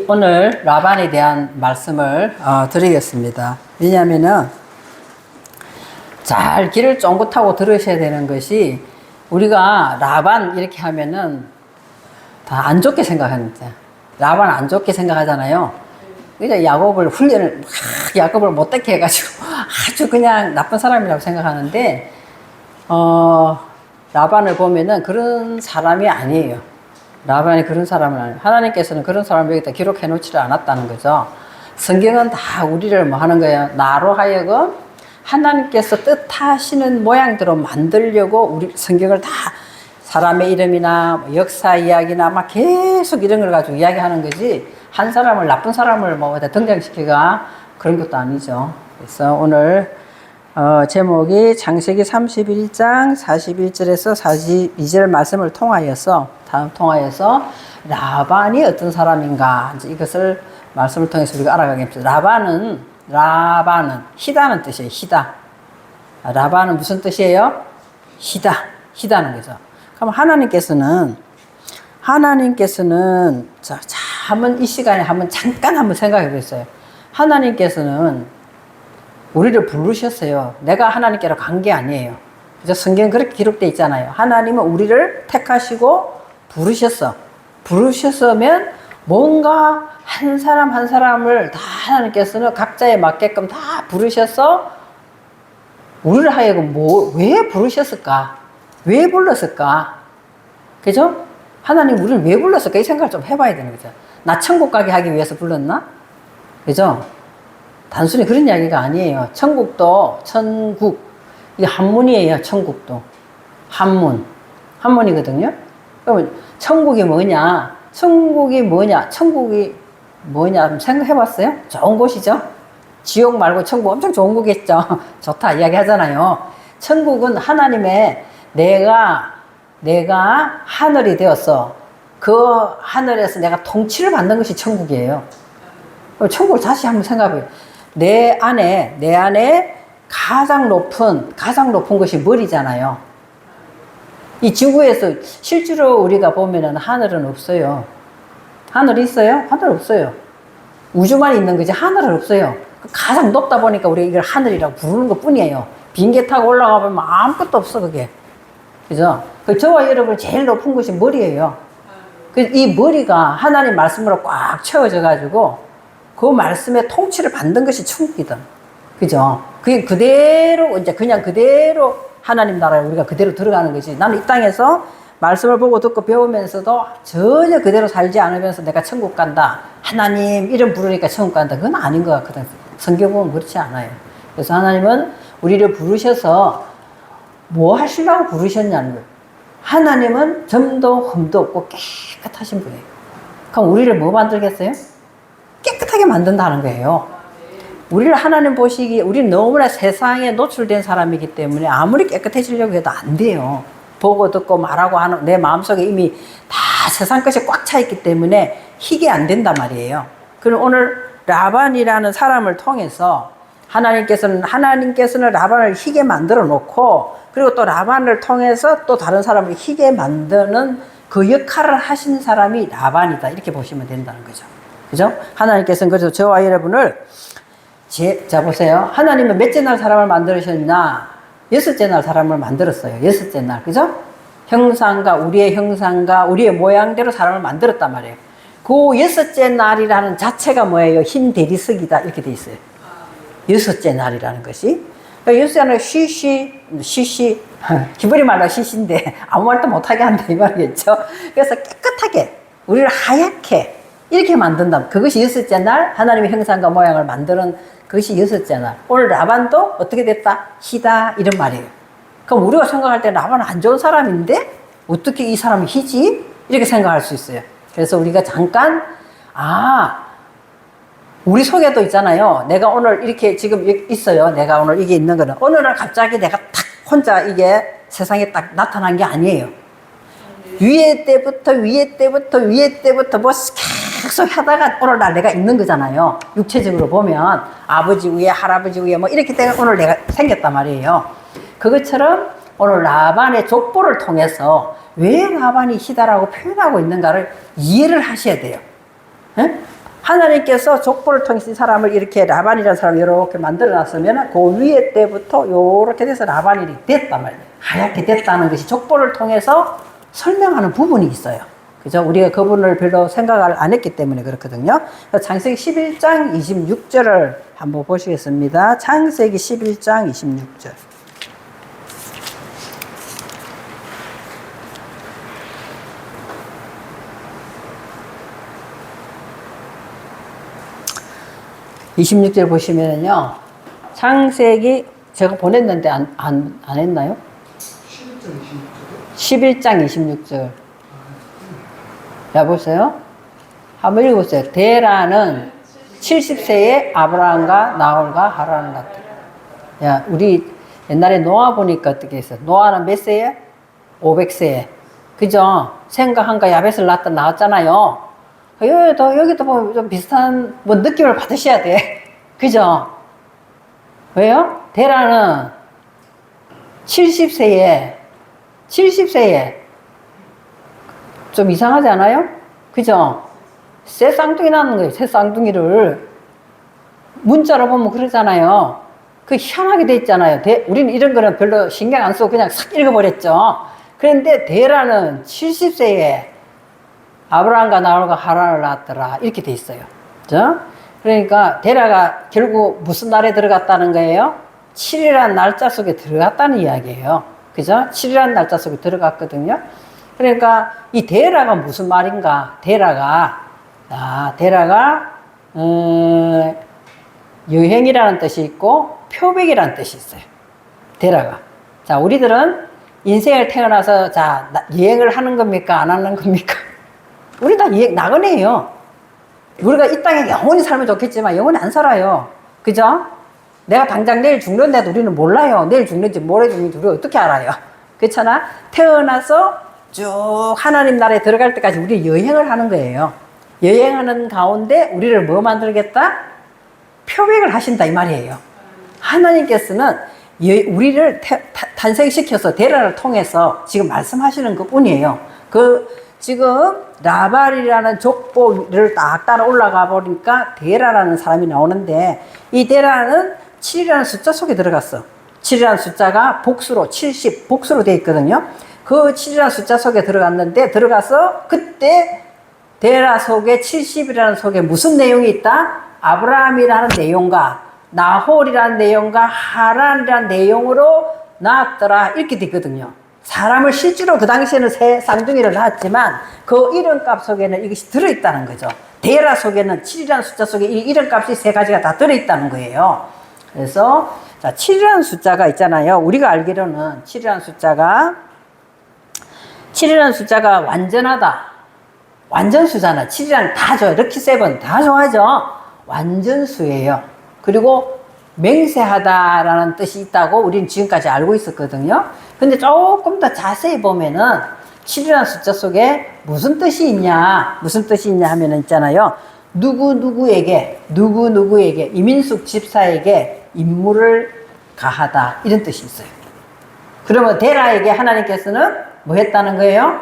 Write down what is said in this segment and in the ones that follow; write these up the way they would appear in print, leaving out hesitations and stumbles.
오늘 라반에 대한 말씀을 드리겠습니다. 왜냐하면은 잘 귀를 쫑긋하고 들으셔야 되는 것이, 우리가 라반 이렇게 하면은 다 안 좋게 생각합니다. 라반 안 좋게 생각하잖아요. 그러니까 야곱을 훈련을 야곱을 못되게 해가지고 아주 그냥 나쁜 사람이라고 생각하는데, 라반을 보면은 그런 사람이 아니에요. 라반이 그런 사람은 아니에요. 하나님께서는 그런 사람을 여기다 기록해 놓지를 않았다는 거죠. 성경은 다 우리를 뭐 하는 거예요? 나로 하여금 하나님께서 뜻하시는 모양대로 만들려고 우리 성경을 다, 사람의 이름이나 역사 이야기나 막 계속 이런 걸 가지고 이야기하는 거지, 한 사람을, 나쁜 사람을 뭐 등장시키가 그런 것도 아니죠. 그래서 오늘 제목이 창세기 31장 41절에서 42절 말씀을 통하여서, 라반이 어떤 사람인가, 이제 이것을 말씀을 통해서 우리가 알아가겠습니다. 라반은 희다는 뜻이에요. 희다. 라반은 무슨 뜻이에요? 희다는 거죠. 그럼 하나님께서는 자, 한번 이 시간에 잠깐 생각해 보세요. 하나님께서는 우리를 부르셨어요. 내가 하나님께로 간 게 아니에요. 그죠? 성경 그렇게 기록되어 있잖아요. 하나님은 우리를 택하시고 부르셨으면 뭔가 한 사람 한 사람을 다 하나님께서는 각자에 맞게끔 다 부르셔서 우리를 하여금 왜 부르셨을까? 왜 불렀을까? 그죠? 하나님 우리를 왜 불렀을까? 이 생각을 좀 해봐야 되는 거죠. 나 천국 가게 하기 위해서 불렀나? 그죠? 단순히 그런 이야기가 아니에요. 천국, 이게 한문이에요. 천국도. 한문이거든요. 그러면 천국이 뭐냐? 한번 생각해 봤어요? 좋은 곳이죠? 지옥 말고 천국 엄청 좋은 곳이겠죠? 좋다 이야기 하잖아요. 천국은 하나님의 내가 하늘이 되었어. 그 하늘에서 내가 통치를 받는 것이 천국이에요. 천국을 다시 한번 생각해 봐요. 내 안에 가장 높은 것이 머리잖아요. 이 지구에서 실제로 우리가 보면은 하늘은 없어요. 하늘이 있어요? 하늘 없어요. 우주만 있는 거지 하늘은 없어요. 가장 높다 보니까 우리가 이걸 하늘이라고 부르는 것 뿐이에요. 비행기 타고 올라가 보면 아무것도 없어, 그게. 그죠? 저와 여러분 제일 높은 곳이 머리예요. 이 머리가 하나님 말씀으로 꽉 채워져 가지고 그 말씀의 통치를 받는 것이 천국이다. 그죠? 그게 그대로, 그냥 그대로 하나님 나라에 우리가 그대로 들어가는 거지. 나는 이 땅에서 말씀을 보고 듣고 배우면서도 전혀 그대로 살지 않으면서 내가 천국 간다, 하나님 이름 부르니까 천국 간다, 그건 아닌 것 같거든. 성경 보면 그렇지 않아요. 그래서 하나님은 우리를 부르셔서 뭐 하시려고 부르셨냐는 거예요. 하나님은 점도 흠도 없고 깨끗하신 분이에요. 그럼 우리를 뭐 만들겠어요? 깨끗하게 만든다는 거예요. 우리를 하나님 보시기에, 우리는 너무나 세상에 노출된 사람이기 때문에 아무리 깨끗해지려고 해도 안 돼요. 보고 듣고 말하고 하는 내 마음속에 이미 다 세상 것이 꽉 차 있기 때문에 희게 안 된단 말이에요. 그럼 오늘 라반이라는 사람을 통해서 하나님께서는 라반을 희게 만들어 놓고, 그리고 또 라반을 통해서 또 다른 사람을 희게 만드는 그 역할을 하신 사람이 라반이다, 이렇게 보시면 된다는 거죠. 그죠? 하나님께서는 그래서 저와 여러분을 자 보세요. 하나님은 몇째 날 사람을 만드셨나? 여섯째 날 사람을 만들었어요. 여섯째 날. 그죠? 우리의 형상과 우리의 모양대로 사람을 만들었단 말이에요. 그 여섯째 날이라는 자체가 뭐예요? 흰 대리석이다, 이렇게 돼 있어요. 여섯째 날이라는 것이. 여섯째 날은 쉬쉬 기분이 말라 쉬쉬인데 아무 말도 못하게 한다, 이 말이겠죠. 그래서 깨끗하게 우리를 하얗게 이렇게 만든다. 그것이 여섯째 날 하나님의 형상과 모양을 만드는 그것이 여섯째 날. 오늘 라반도 어떻게 됐다? 희다, 이런 말이에요. 그럼 우리가 생각할 때 라반은 안 좋은 사람인데 어떻게 이 사람이 희지? 이렇게 생각할 수 있어요. 그래서 우리가 잠깐 우리 속에도 있잖아요. 내가 오늘 이렇게 지금 있어요. 내가 오늘 이게 있는 거는 어느 날 갑자기 내가 탁 혼자 이게 세상에 딱 나타난 게 아니에요. 위에 때부터 뭐 계속 하다가 오늘날 내가 있는 거잖아요. 육체적으로 보면 아버지 위에 할아버지 위에 뭐 이렇게 때가 오늘 내가 생겼단 말이에요. 그것처럼 오늘 라반의 족보를 통해서 왜 라반이 희다라고 표현하고 있는가를 이해를 하셔야 돼요. 에? 하나님께서 족보를 통해서 이 사람을 이렇게 라반이라는 사람을 이렇게 만들어 놨으면 그 위에 때부터 요렇게 돼서 라반이 됐단 말이에요. 하얗게 됐다는 것이 족보를 통해서 설명하는 부분이 있어요. 그죠? 우리가 그분을 별로 생각을 안 했기 때문에 그렇거든요. 창세기 11장 26절을 한번 보시겠습니다. 창세기 11장 26절. (26절) 보시면요, 창세기 제가 보냈는데 안 했나요? 11장 26절. 자, 보세요. 한번 읽어보세요. 데라는 70세에 아브라함과 나홀과 하란을 낳더라. 야, 우리 옛날에 노아 보니까 어떻게 했어? 노아는 몇 세에? 500세에. 그죠? 생각한가 야벳을 낳았잖아요. 여기도 보면 좀 비슷한 뭐 느낌을 받으셔야 돼. 그죠? 왜요? 데라는 70세에 좀 이상하지 않아요? 그죠? 새 쌍둥이 낳는 거예요. 새 쌍둥이를. 문자로 보면 그러잖아요. 그 희한하게 돼 있잖아요. 우리는 이런 거는 별로 신경 안 쓰고 그냥 싹 읽어버렸죠. 그런데 데라는 70세에 아브라함과 나홀과 하란을 낳았더라. 이렇게 돼 있어요. 그죠? 그러니까 데라가 결국 무슨 날에 들어갔다는 거예요? 7이라는 날짜 속에 들어갔다는 이야기예요. 그죠? 7이라는 날짜 속에 들어갔거든요. 그러니까 이 데라가 무슨 말인가? 데라가 여행이라는 뜻이 있고 표백이라는 뜻이 있어요. 데라가. 자, 우리들은 인생을 태어나서 자, 여행을 하는 겁니까? 안 하는 겁니까? 우리 다 여행 나그네예요. 우리가 이 땅에 영원히 살면 좋겠지만 영원히 안 살아요. 그죠? 내가 당장 내일 죽는데도 우리는 몰라요. 내일 죽는지 모레 죽는지 우리가 어떻게 알아요? 그렇잖아? 태어나서 쭉 하나님 나라에 들어갈 때까지 우리 여행을 하는 거예요. 여행하는 가운데 우리를 뭐 만들겠다? 표백을 하신다 이 말이에요. 하나님께서는 우리를 탄생시켜서 데라를 통해서 지금 말씀하시는 것 뿐이에요. 지금 라발이라는 족보를 딱 따라 올라가 보니까 데라라는 사람이 나오는데 이 데라는 7이라는 숫자 속에 들어갔어. 7이라는 숫자가 복수로 70 복수로 되어 있거든요. 그 7이라는 숫자 속에 들어가서 그때 데라 속에 70이라는 속에 무슨 내용이 있다? 아브라함이라는 내용과 나홀이라는 내용과 하란이라는 내용으로 낳았더라 이렇게 되거든요. 사람을 실제로 그 당시에는 새 쌍둥이를 낳았지만 그 이름값 속에는 이것이 들어있다는 거죠. 데라 속에는 7이라는 숫자 속에 이 이름값이 세 가지가 다 들어있다는 거예요. 그래서 자, 7이라는 숫자가 있잖아요. 우리가 알기로는 7이라는 숫자가 완전하다. 완전수잖아. 7이라는 다 좋아요. 럭키 세븐 다 좋아하죠. 완전수예요. 그리고 맹세하다라는 뜻이 있다고 우리는 지금까지 알고 있었거든요. 근데 조금 더 자세히 보면은 7이라는 숫자 속에 무슨 뜻이 있냐 하면은 있잖아요. 누구누구에게 이민숙 집사에게 임무를 가하다 이런 뜻이 있어요. 그러면 데라에게 하나님께서는 뭐 했다는 거예요?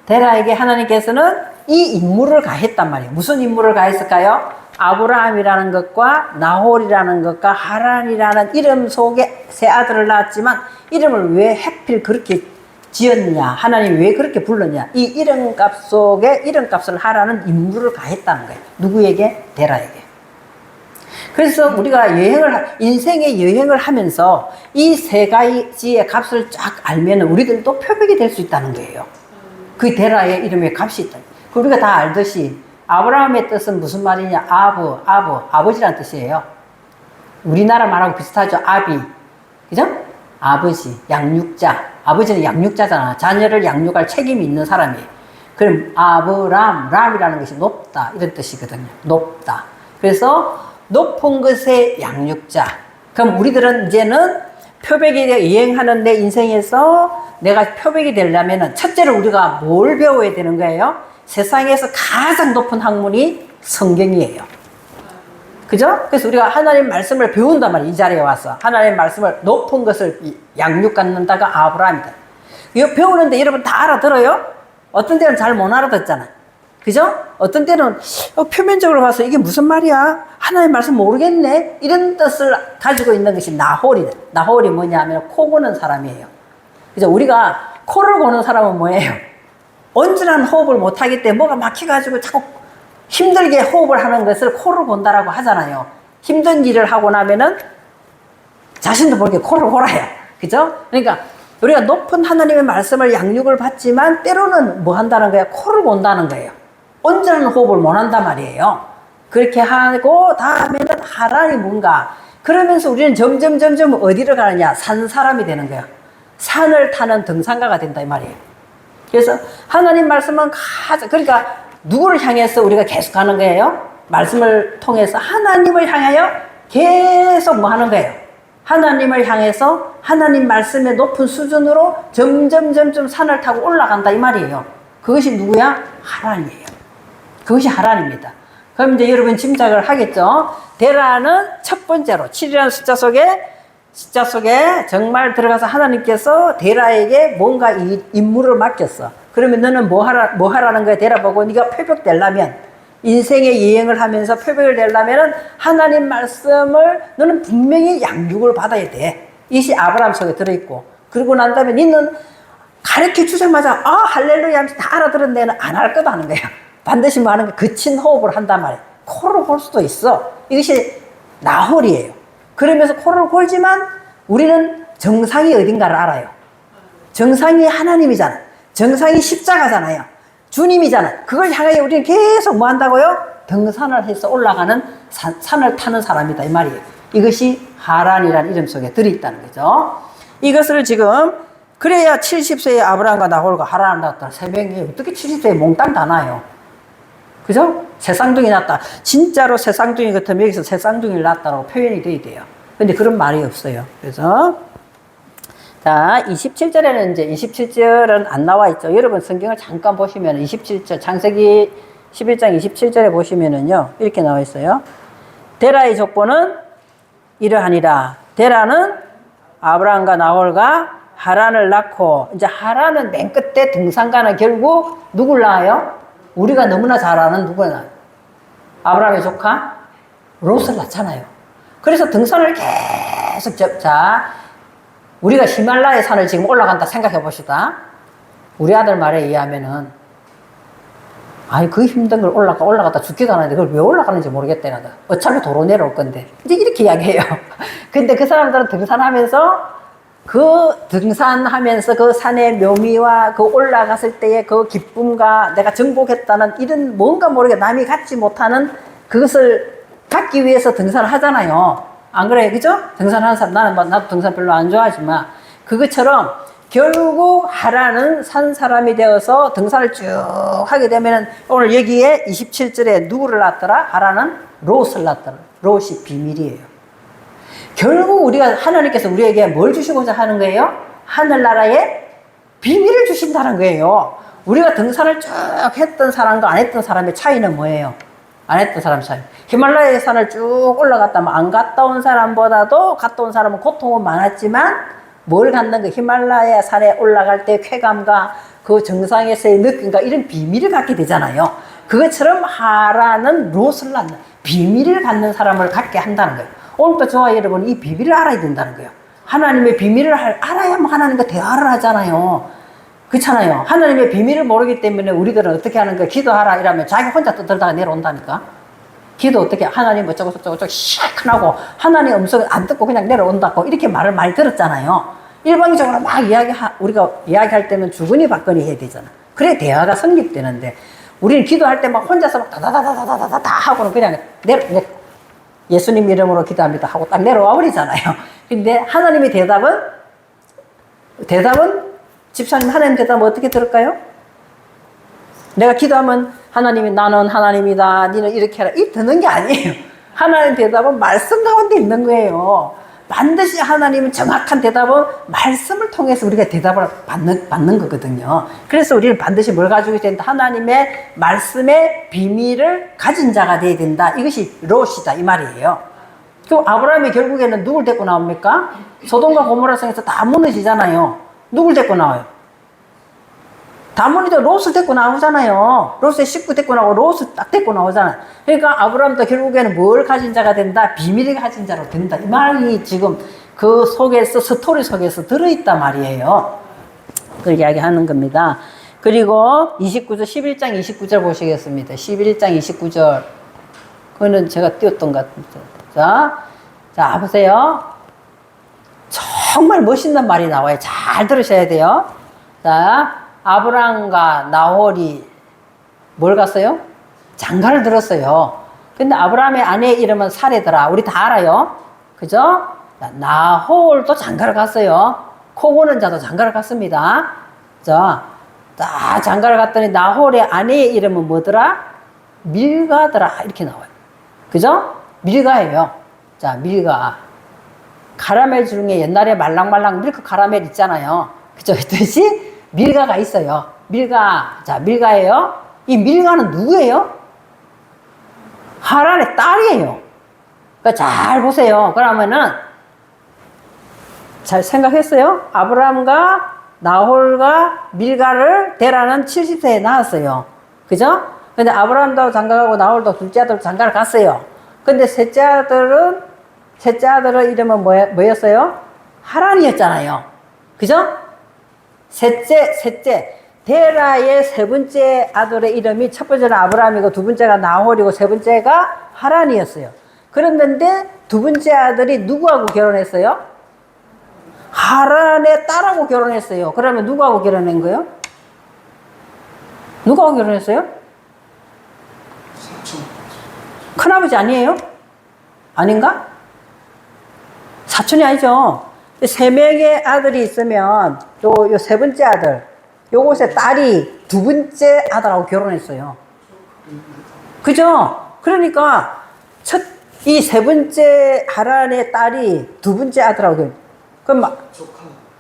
데라에게 하나님께서는 이 임무를 가했단 말이에요. 무슨 임무를 가했을까요? 아브라함이라는 것과 나홀이라는 것과 하란이라는 이름 속에 세 아들을 낳았지만 이름을 왜 하필 그렇게 지었냐, 하나님 왜 그렇게 불렀냐, 이 이름값 속에 이름값을 하라는 임무를 가했다는 거예요. 누구에게? 데라에게. 그래서 우리가 인생의 여행을 하면서 이 세 가지의 값을 쫙 알면 우리들도 표백이 될 수 있다는 거예요. 그 데라의 이름의 값이 있다. 우리가 다 알듯이 아브라함의 뜻은 무슨 말이냐? 아버지란 뜻이에요. 우리나라 말하고 비슷하죠. 아비. 그죠? 아버지, 양육자. 아버지는 양육자잖아. 자녀를 양육할 책임이 있는 사람이에요. 그럼 람이라는 것이 높다. 이런 뜻이거든요. 높다. 그래서 높은 것의 양육자. 그럼 우리들은 이제는 표백이 여행하는 내 인생에서 내가 표백이 되려면 첫째로 우리가 뭘 배워야 되는 거예요? 세상에서 가장 높은 학문이 성경이에요. 그죠? 그래서 우리가 하나님 말씀을 배운단 말이에요. 이 자리에 와서. 하나님 말씀을 높은 것을 양육 갖는다가 아브라함이다. 이거 배우는데 여러분 다 알아들어요? 어떤 데는 잘 못 알아듣잖아. 그죠? 어떤 때는 표면적으로 봐서 이게 무슨 말이야? 하나님 말씀 모르겠네? 이런 뜻을 가지고 있는 것이 나홀이다. 나홀이 뭐냐 하면 코 고는 사람이에요. 그죠? 우리가 코를 고는 사람은 뭐예요? 온전한 호흡을 못하기 때문에 뭐가 막혀가지고 자꾸 힘들게 호흡을 하는 것을 코를 곤다라고 하잖아요. 힘든 일을 하고 나면은 자신도 모르게 코를 골아요. 그죠? 그러니까 우리가 높은 하나님의 말씀을 양육을 받지만 때로는 뭐 한다는 거야? 코를 곤다는 거예요. 온전한 호흡을 못 한단 말이에요. 그렇게 하고 다음에는 하라니 뭔가 그러면서 우리는 점점 어디로 가느냐? 산 사람이 되는 거예요. 산을 타는 등산가가 된다 이 말이에요. 그래서 하나님 말씀은 가장 그러니까 누구를 향해서 우리가 계속 하는 거예요? 말씀을 통해서 하나님을 향하여 계속 뭐 하는 거예요? 하나님을 향해서 하나님 말씀의 높은 수준으로 점점 산을 타고 올라간다 이 말이에요. 그것이 누구야? 하나님이에요. 그것이 하나님입니다. 그럼 이제 여러분 짐작을 하겠죠? 데라는 첫 번째로 7이라는 숫자 속에 정말 들어가서 하나님께서 데라에게 뭔가 임무를 맡겼어. 그러면 너는 뭐 하라는 거야? 데라 보고 네가 표백되려면 인생의 여행을 하면서 표백을 되려면 하나님 말씀을 너는 분명히 양육을 받아야 돼. 이것이 아브라함 속에 들어있고 그러고 난 다음에 너는 가르쳐 주자마자 할렐루야 하면서 다 알아들은 데는 안 할 거다 하는 거야. 반드시 뭐 하는 거야? 거친 호흡을 한단 말이야. 코를 골 수도 있어. 이것이 나홀이에요. 그러면서 코를 골지만 우리는 정상이 어딘가를 알아요. 정상이 하나님이잖아. 정상이 십자가잖아요. 주님이잖아. 그걸 향해 우리는 계속 뭐 한다고요? 등산을 해서 올라가는 산을 타는 사람이다 이 말이에요. 이것이 하란이라는 이름 속에 들어있다는 거죠. 이것을 지금 그래야 70세의 아브라함과 나홀과 하란을 낳았다. 세 명이 어떻게 70세에 몽땅 다 나요? 그죠? 새 쌍둥이 낳았다. 진짜로 새 쌍둥이 같으면 여기서 새 쌍둥이를 낳았다고 표현이 돼야 돼요. 근데 그런 말이 없어요. 그래서 자 27절에는 이제 27절은 안 나와 있죠. 여러분 성경을 잠깐 보시면 27절 창세기 11장 27절에 보시면은요 이렇게 나와 있어요. 데라의 족보는 이러하니라. 데라는 아브라함과 나홀과 하란을 낳고 이제 하란은 맨 끝에 등산가는 결국 누굴 낳아요? 우리가 너무나 잘 아는 누구나 아브라함의 조카 롯을 낳잖아요. 그래서 등산을 계속 우리가 히말라야 산을 지금 올라간다 생각해 봅시다. 우리 아들 말에 의하면은 그 힘든 걸 올라갔다 죽기도 하는데 그걸 왜 올라가는지 모르겠다는 거야. 어차피 도로 내려올 건데 이제 이렇게 이야기해요. 근데 그 사람들은 등산하면서 그 산의 묘미와 그 올라갔을 때의 그 기쁨과 내가 정복했다는 이런 뭔가 모르게 남이 갖지 못하는 그것을 갖기 위해서 등산을 하잖아요. 안 그래요? 그죠? 등산하는 사람, 나도 등산 별로 안 좋아하지만 그것처럼 결국 하라는 산 사람이 되어서 등산을 쭉 하게 되면 오늘 여기에 27절에 누구를 낳았더라? 하라는 롯을 낳았더라. 롯이 비밀이에요. 결국 하나님께서 우리에게 뭘 주시고자 하는 거예요? 하늘나라에 비밀을 주신다는 거예요. 우리가 등산을 쭉 했던 사람과 안 했던 사람의 차이는 뭐예요? 안 했던 사람 차이. 히말라야 산을 쭉 올라갔다면 안 갔다 온 사람보다도 갔다 온 사람은 고통은 많았지만 뭘 갖는 거 히말라야 산에 올라갈 때 쾌감과 그 정상에서의 느낌과 이런 비밀을 갖게 되잖아요. 그것처럼 하라는 롯을 낳는 비밀을 갖는 사람을 갖게 한다는 거예요. 오늘부터 저와 여러분 이 비밀을 알아야 된다는 거예요. 하나님의 비밀을 알아야만 하나님과 대화를 하잖아요. 그렇잖아요. 하나님의 비밀을 모르기 때문에 우리들은 어떻게 하는 거예요? 기도하라 이러면 자기 혼자 떠들다가 내려온다니까. 기도 어떻게 하나님 어쩌고 저쩌고 시작하고 하나님 음성을 안 듣고 그냥 내려온다고 이렇게 말을 많이 들었잖아요. 일방적으로 막 우리가 이야기할 때는 주거니 받거니 해야 되잖아. 그래 대화가 성립되는데 우리는 기도할 때 막 혼자서 막 다다다다다다다 하고는 그냥 예수님 이름으로 기도합니다 하고 딱 내려와 버리잖아요. 근데 하나님의 대답은 집사님 하나님 대답은 어떻게 들을까요? 내가 기도하면 하나님이 나는 하나님이다 니는 이렇게 해라 이 듣는 게 아니에요. 하나님 대답은 말씀 가운데 있는 거예요. 반드시 하나님은 정확한 대답은 말씀을 통해서 우리가 대답을 받는 거거든요. 그래서 우리는 반드시 뭘 가지고 있어야 된다? 하나님의 말씀의 비밀을 가진 자가 돼야 된다. 이것이 롯이다 이 말이에요. 그럼 아브라함이 결국에는 누굴 데리고 나옵니까? 소돔과 고모라 성에서 다 무너지잖아요. 누굴 데리고 나와요? 다문이도 롯을 데리고 나오잖아요. 롯의 식구 데리고 나오고 롯을 딱 데리고 나오잖아요. 그러니까 아브라함도 결국에는 뭘 가진 자가 된다? 비밀을 가진 자로 된다. 이 말이 지금 그 속에서, 스토리 속에서 들어있단 말이에요. 그걸 이야기하는 겁니다. 그리고 29절, 11장 29절 보시겠습니다. 11장 29절. 그거는 제가 띄웠던 것 같은데. 자, 보세요. 정말 멋있는 말이 나와요. 잘 들으셔야 돼요. 자, 아브람과 나홀이 뭘 갔어요? 장가를 들었어요. 근데 아브람의 아내 이름은 사레더라. 우리 다 알아요. 그죠? 나홀도 장가를 갔어요. 코 고는 자도 장가를 갔습니다. 자, 장가를 갔더니 나홀의 아내의 이름은 뭐더라? 밀가더라. 이렇게 나와요. 그죠? 밀가예요. 자, 밀가. 카라멜 중에 옛날에 말랑말랑 밀크 카라멜 있잖아요. 그죠? 그랬듯이 밀가가 있어요. 밀가. 자, 밀가예요. 이 밀가는 누구예요? 하란의 딸이에요. 그러니까 잘 보세요. 그러면은 잘 생각했어요? 아브람과 나홀과 밀가를 데라는 70세에 낳았어요. 그죠? 근데 아브람도 장가가고 나홀도 둘째 아들 장가를 갔어요. 근데 셋째 아들은 이름은 뭐였어요? 하란이었잖아요. 그죠? 셋째. 데라의 세 번째 아들의 이름이 첫 번째는 아브람이고 두 번째가 나홀이고 세 번째가 하란이었어요. 그랬는데 두 번째 아들이 누구하고 결혼했어요? 하란의 딸하고 결혼했어요. 그러면 누구하고 결혼한 거예요? 누구하고 결혼했어요? 큰아버지 아니에요? 아닌가? 사촌이 아니죠. 세 명의 아들이 있으면 요 세 번째 아들, 요것의 딸이 두 번째 아들하고 결혼했어요. 그죠? 그러니까 이 세 번째 하란의 딸이 두 번째 아들하고 결혼. 그럼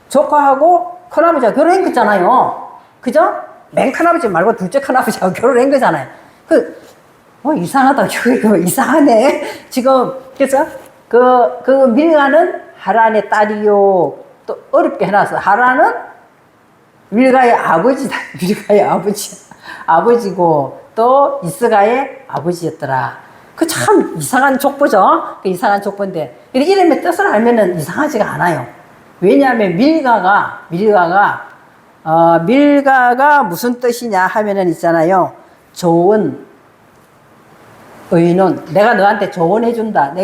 조카하고 큰아버지하고 결혼한 거잖아요. 그죠? 맨 큰아버지 말고 둘째 큰아버지하고 결혼한 거잖아요. 이상하다. 이거 이상하네. 지금, 그래서 그 밀가는 하란의 딸이요. 또 어렵게 해놨어. 하란은 밀가의 아버지다. 밀가의 아버지고 또 이스가의 아버지였더라. 그 참 이상한 족보죠. 그 이상한 족보인데 이름의 뜻을 알면은 이상하지가 않아요. 왜냐하면 밀가가 무슨 뜻이냐 하면은 있잖아요. 좋은 의논. 내가 너한테 조언해준다.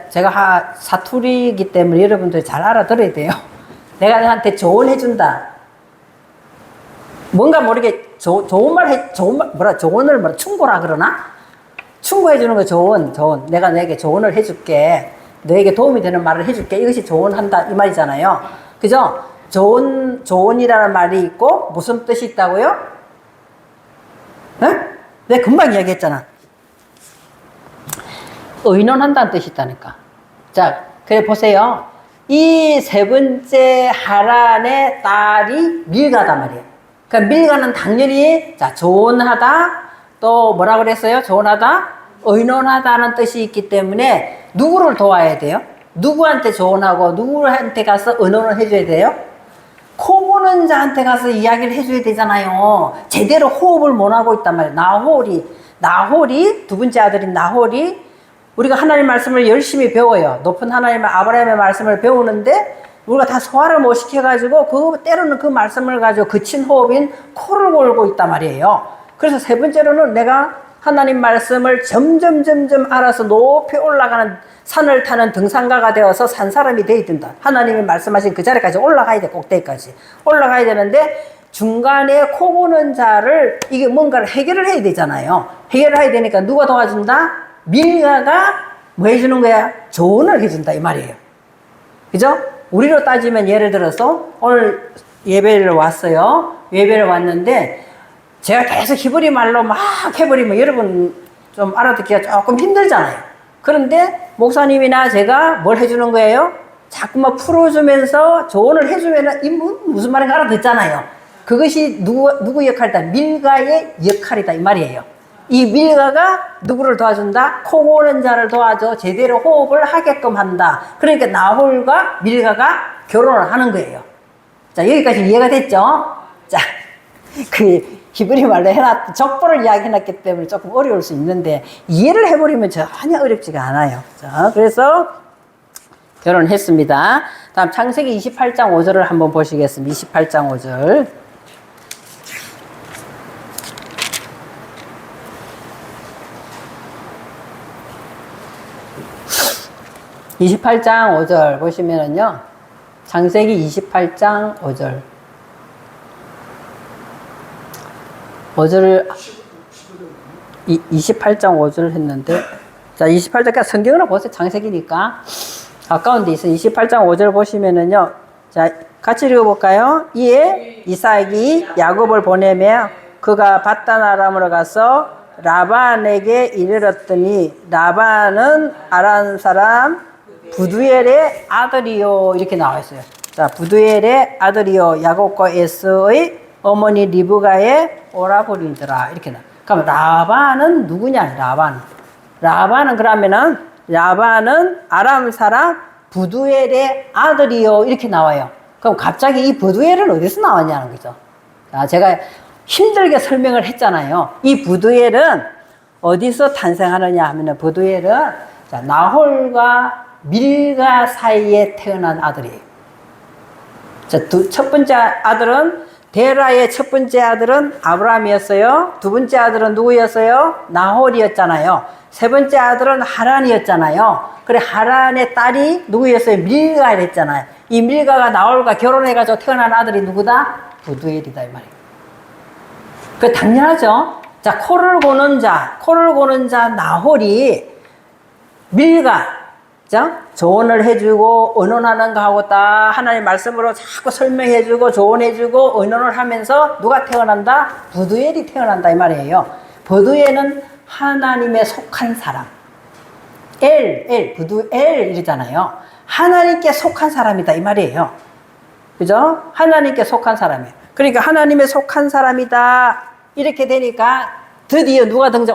제가 사투리이기 때문에 여러분들이 잘 알아들어야 돼요. 내가 너한테 조언해준다. 뭔가 모르게 조언을 충고라 그러나? 충고해주는 거 조언. 내가 너에게 조언을 해줄게. 너에게 도움이 되는 말을 해줄게. 이것이 조언한다. 이 말이잖아요. 그죠? 조언이라는 말이 있고, 무슨 뜻이 있다고요? 응? 내가 금방 이야기했잖아. 의논한다는 뜻이 있다니까. 자, 그래 보세요. 이 세 번째 하란의 딸이 밀가단 말이에요. 그러니까 밀가는 당연히 조언하다, 또 뭐라 그랬어요? 조언하다, 의논하다는 뜻이 있기 때문에 누구를 도와야 돼요? 누구한테 조언하고 누구한테 가서 의논을 해줘야 돼요? 코 고는 자한테 가서 이야기를 해줘야 되잖아요. 제대로 호흡을 못 하고 있단 말이에요. 나홀이 두 번째 아들인 나홀이 우리가 하나님 말씀을 열심히 배워요. 높은 하나님 아브라함의 말씀을 배우는데 우리가 다 소화를 못 시켜가지고 때로는 그 말씀을 가지고 거친 호흡인 코를 골고 있단 말이에요. 그래서 세 번째로는 내가 하나님 말씀을 점점 알아서 높이 올라가는 산을 타는 등산가가 되어서 산 사람이 되어야 된다. 하나님이 말씀하신 그 자리까지 올라가야 돼. 꼭대기까지 올라가야 되는데 중간에 코 고는 자를 이게 뭔가를 해결을 해야 되잖아요. 해결을 해야 되니까 누가 도와준다? 밀가가 뭐 해주는 거야? 조언을 해준다 이 말이에요. 그죠? 우리로 따지면 예를 들어서 오늘 예배를 왔어요. 예배를 왔는데 제가 계속 히브리 말로 막 해버리면 여러분 좀 알아듣기가 조금 힘들잖아요. 그런데 목사님이나 제가 뭘 해주는 거예요? 자꾸만 풀어주면서 조언을 해주면 무슨 말인가 알아듣잖아요. 그것이 누구 역할이다? 밀가의 역할이다 이 말이에요. 이 밀가가 누구를 도와준다? 코 고는 자를 도와줘 제대로 호흡을 하게끔 한다. 그러니까 나홀과 밀가가 결혼을 하는 거예요. 자, 여기까지 이해가 됐죠? 자, 그 히브리 말로 족보를 이야기해놨기 때문에 조금 어려울 수 있는데 이해를 해버리면 전혀 어렵지가 않아요. 자, 그래서 결혼했습니다. 다음 창세기 28장 5절을 한번 보시겠습니다. 28장 5절. 28장 5절 보시면은요. 창세기 28장 5절. 5절을 28장 5절을 했는데 자 28장 성경으로 보세요. 창세기니까 가까운 데 있어. 28장 5절 보시면은요. 자 같이 읽어볼까요? 이에 이삭이 야곱을 보내며 그가 밧단 아람으로 가서 라반에게 이르렀더니 라반은 아람 사람 부두엘의 아들이요 이렇게 나와 있어요. 자 부두엘의 아들이요 야곱과 에서의 어머니 리브가의 오라버니더라 이렇게 나. 그럼 라반은 누구냐? 라반은 그러면은 라반은 아람 사람 부두엘의 아들이요 이렇게 나와요. 그럼 갑자기 이 부두엘은 어디서 나왔냐는 거죠. 자, 제가 힘들게 설명을 했잖아요. 이 부두엘은 어디서 탄생하느냐 하면은 부두엘은 자, 나홀과 밀가 사이에 태어난 아들이에요. 자, 첫 번째 아들은 데라의 첫 번째 아들은 아브라함이었어요. 두 번째 아들은 누구였어요? 나홀이었잖아요. 세 번째 아들은 하란이었잖아요. 그래 하란의 딸이 누구였어요? 밀가를 했잖아요. 이 밀가가 나홀과 결혼해가지고 태어난 아들이 누구다? 부두엘이다 이 말이에요. 그 당연하죠. 자 코를 고는 자 나홀이 밀가 자 조언을 해주고 의논하는 거하고 딱 하나님 말씀으로 자꾸 설명해주고 조언해주고 의논을 하면서 누가 태어난다? 부두엘이 태어난다 이 말이에요. 부두엘은 하나님에 속한 사람. 부두엘 이러잖아요. 하나님께 속한 사람이다 이 말이에요. 그죠? 하나님께 속한 사람이에요. 그러니까 하나님에 속한 사람이다 이렇게 되니까 드디어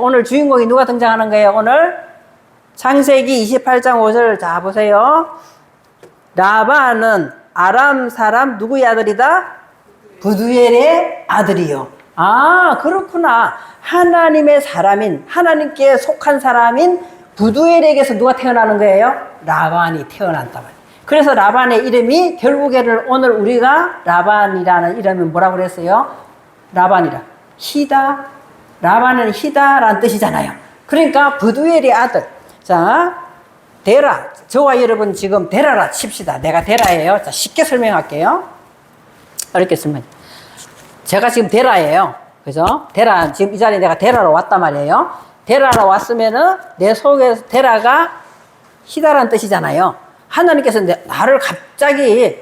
오늘 주인공이 누가 등장하는 거예요? 오늘 창세기 28장 5절 자 보세요. 라반은 아람 사람 누구의 아들이다? 부두엘의 아들이요. 아 그렇구나. 하나님의 사람인 하나님께 속한 사람인 부두엘에게서 누가 태어나는 거예요? 라반이 태어난다. 그래서 라반의 이름이 결국에는 오늘 우리가 라반이라는 이름이 뭐라고 그랬어요? 라반이라 라반은 희다라는 뜻이잖아요. 그러니까 부두엘의 아들. 자, 데라. 저와 여러분 지금 데라라 칩시다. 내가 데라예요. 자, 쉽게 설명할게요. 어렵게 설명. 제가 지금 데라예요. 그죠? 데라, 지금 이 자리에 내가 데라로 왔단 말이에요. 데라로 왔으면은 내 속에서 데라가 희다라는 뜻이잖아요. 하나님께서 나를 갑자기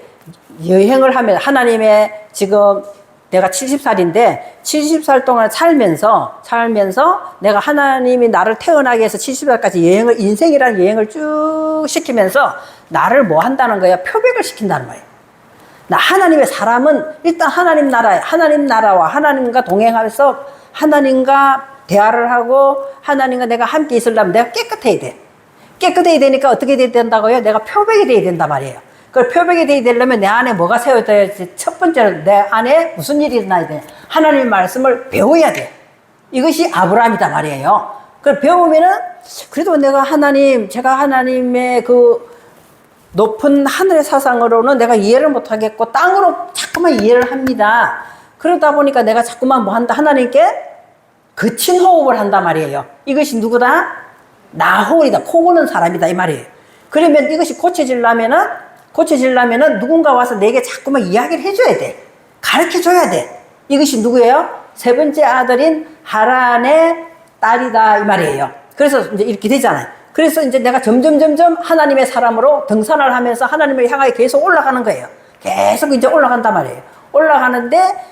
여행을 하면 하나님의 지금 내가 70살인데 70살 동안 살면서 내가 하나님이 나를 태어나게 해서 70살까지 인생이라는 여행을 쭉 시키면서 나를 뭐 한다는 거야? 표백을 시킨다는 거예요. 나 하나님의 사람은 일단 하나님 나라와 하나님과 동행하면서 하나님과 대화를 하고 하나님과 내가 함께 있으려면 내가 깨끗해야 돼. 깨끗해야 되니까 어떻게 돼야 된다고요? 내가 표백이 돼야 된단 말이에요. 그 표백이 되려면 내 안에 뭐가 세워져야 돼? 첫 번째로 내 안에 무슨 일이 일어나야 돼? 하나님의 말씀을 배워야 돼. 이것이 아브라함이다 말이에요. 그걸 배우면은 그래도 제가 하나님의 그 높은 하늘의 사상으로는 내가 이해를 못하겠고 땅으로 자꾸만 이해를 합니다. 그러다 보니까 내가 자꾸만 뭐 한다? 하나님께 거친 호흡을 한단 말이에요. 이것이 누구다? 나홀이다. 코 고는 사람이다 이 말이에요. 그러면 이것이 고쳐지려면은 누군가 와서 내게 자꾸만 이야기를 해줘야 돼. 가르쳐줘야 돼. 이것이 누구예요? 세 번째 아들인 하란의 딸이다 이 말이에요. 그래서 이제 이렇게 되잖아요. 그래서 이제 내가 점점 하나님의 사람으로 등산을 하면서 하나님을 향하여 계속 올라가는 거예요. 계속 이제 올라간단 말이에요. 올라가는데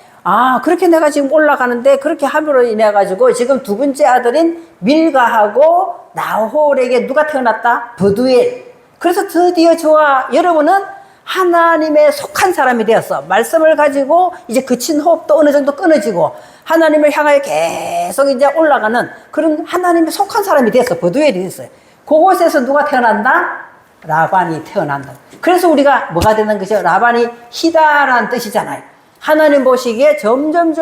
그렇게 내가 지금 올라가는데 그렇게 함으로 인해 가지고 지금 두 번째 아들인 밀가하고 나홀에게 누가 태어났다? 부두엘. 그래서 드디어 저와 여러분은 하나님의 속한 사람이 되었어. 말씀을 가지고 이제 그친 호흡도 어느 정도 끊어지고 하나님을 향하여 계속 이제 올라가는 그런 하나님의 속한 사람이 되었어. 부두엘이 됐어요. 그곳에서 누가 태어난다? 라반이 태어난다. 그래서 우리가 뭐가 되는 것이요? 라반이 희다라는 뜻이잖아요. 하나님 보시기에 점점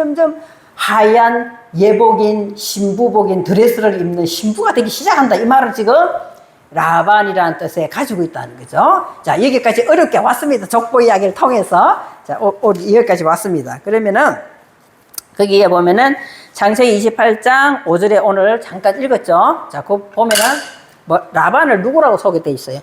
하얀 예복인, 신부복인 드레스를 입는 신부가 되기 시작한다. 이 말을 지금 라반이라는 뜻에 가지고 있다는 거죠. 자, 여기까지 어렵게 왔습니다. 족보 이야기를 통해서. 자, 여기까지 왔습니다. 그러면은, 거기에 보면은 창세기 28장 5절에 오늘 잠깐 읽었죠. 자, 그 보면은, 라반을 누구라고 소개되어 있어요?